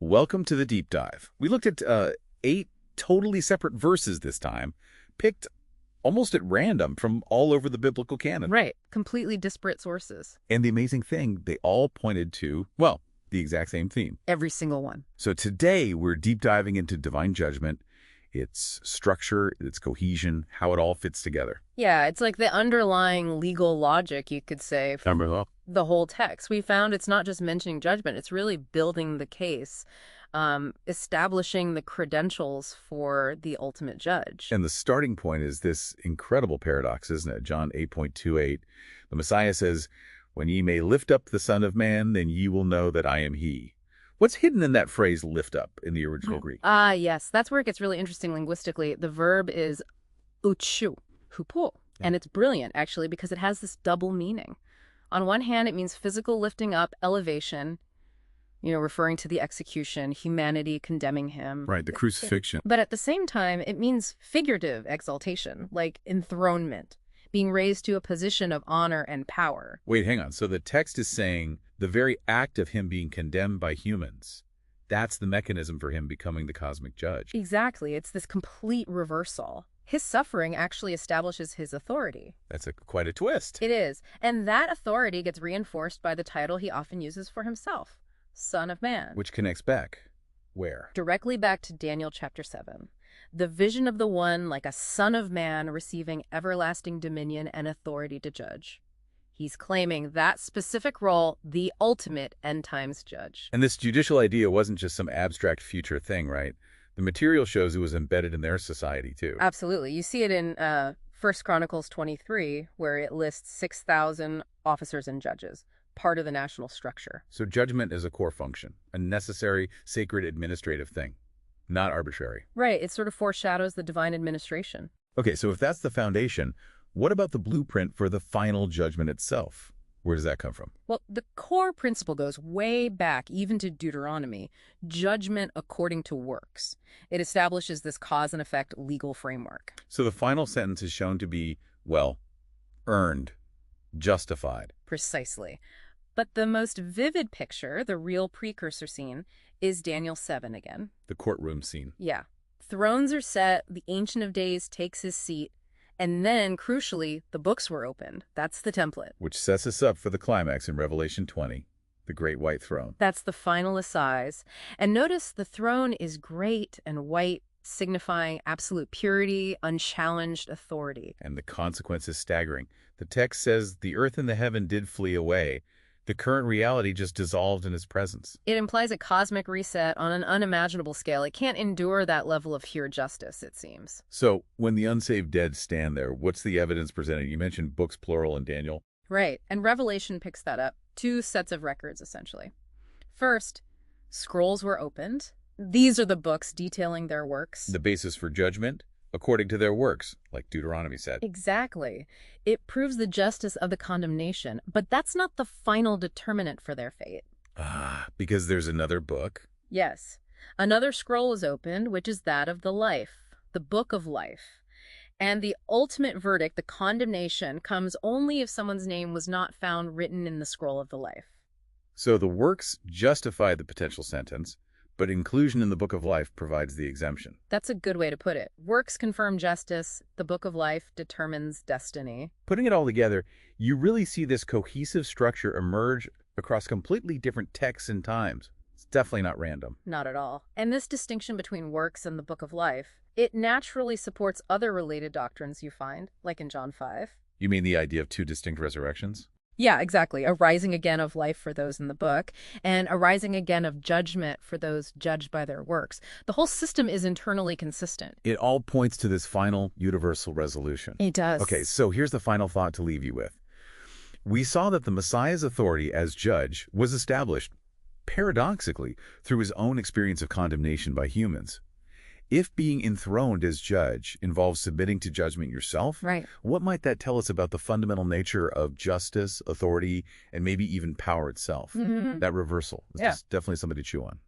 Welcome to the deep dive. We looked at 8 totally separate verses this time, picked almost at random from all over the biblical canon. Right. Completely disparate sources. And the amazing thing, they all pointed to, well, the exact same theme. Every single one. So today we're deep diving into divine judgment, its structure, its cohesion, how it all fits together. Yeah, it's like the underlying legal logic, you could say, for the whole text. We found it's not just mentioning judgment, it's really building the case, establishing the credentials for the ultimate judge. And the starting point is this incredible paradox, isn't it? John 8:28, the Messiah says, "When ye may lift up the Son of Man, then ye will know that I am he." What's hidden in that phrase, lift up, in the original Greek? Yes. That's where it gets really interesting linguistically. The verb is uchu, hupo. And it's brilliant, actually, because it has this double meaning. On one hand, it means physical lifting up, elevation, referring to the execution, humanity condemning him. Right, the crucifixion. But at the same time, it means figurative exaltation, like enthronement, being raised to a position of honor and power. Wait, hang on. So the text is saying the very act of him being condemned by humans, that's the mechanism for him becoming the cosmic judge. Exactly. It's this complete reversal. His suffering actually establishes his authority. That's quite a twist. It is. And that authority gets reinforced by the title he often uses for himself, Son of Man. Which connects back. Where? Directly back to Daniel chapter 7. The vision of the one like a son of man receiving everlasting dominion and authority to judge. He's claiming that specific role, the ultimate end times judge. And this judicial idea wasn't just some abstract future thing, right? The material shows it was embedded in their society, too. Absolutely. You see it in 1 Chronicles 23, where it lists 6,000 officers and judges, part of the national structure. So judgment is a core function, a necessary, sacred administrative thing, not arbitrary. Right. It sort of foreshadows the divine administration. Okay, so if that's the foundation, what about the blueprint for the final judgment itself? Where does that come from? Well, the core principle goes way back, even to Deuteronomy, judgment according to works. It establishes this cause and effect legal framework. So the final sentence is shown to be, well, earned, justified. Precisely. But the most vivid picture, the real precursor scene, is Daniel 7 again. The courtroom scene. Yeah. Thrones are set, the Ancient of Days takes his seat, and then, crucially, the books were opened. That's the template. Which sets us up for the climax in Revelation 20, the Great White Throne. That's the final assize. And notice the throne is great and white, signifying absolute purity, unchallenged authority. And the consequence is staggering. The text says the earth and the heaven did flee away. The current reality just dissolved in his presence. It implies a cosmic reset on an unimaginable scale. It can't endure that level of pure justice, it seems. So when the unsaved dead stand there, what's the evidence presented? You mentioned books plural in Daniel. Right, and Revelation picks that up. 2 sets of records, essentially. First, scrolls were opened. These are the books detailing their works. The basis for judgment, according to their works, like Deuteronomy said. Exactly. It proves the justice of the condemnation, but that's not the final determinant for their fate. Because there's another book? Yes. Another scroll is opened, which is that of the life, the book of life. And the ultimate verdict, the condemnation, comes only if someone's name was not found written in the scroll of the life. So the works justify the potential sentence, but inclusion in the book of life provides the exemption. That's a good way to put it. Works confirm justice. The book of life determines destiny. Putting it all together, you really see this cohesive structure emerge across completely different texts and times. It's definitely not random. Not at all. And this distinction between works and the book of life, it naturally supports other related doctrines you find, like in John 5. You mean the idea of 2 distinct resurrections? Yeah, exactly. A rising again of life for those in the book, and a rising again of judgment for those judged by their works. The whole system is internally consistent. It all points to this final universal resolution. It does. Okay, so here's the final thought to leave you with. We saw that the Messiah's authority as judge was established, paradoxically, through his own experience of condemnation by humans. If being enthroned as judge involves submitting to judgment yourself, right, what might that tell us about the fundamental nature of justice, authority, and maybe even power itself? That reversal is just definitely something to chew on.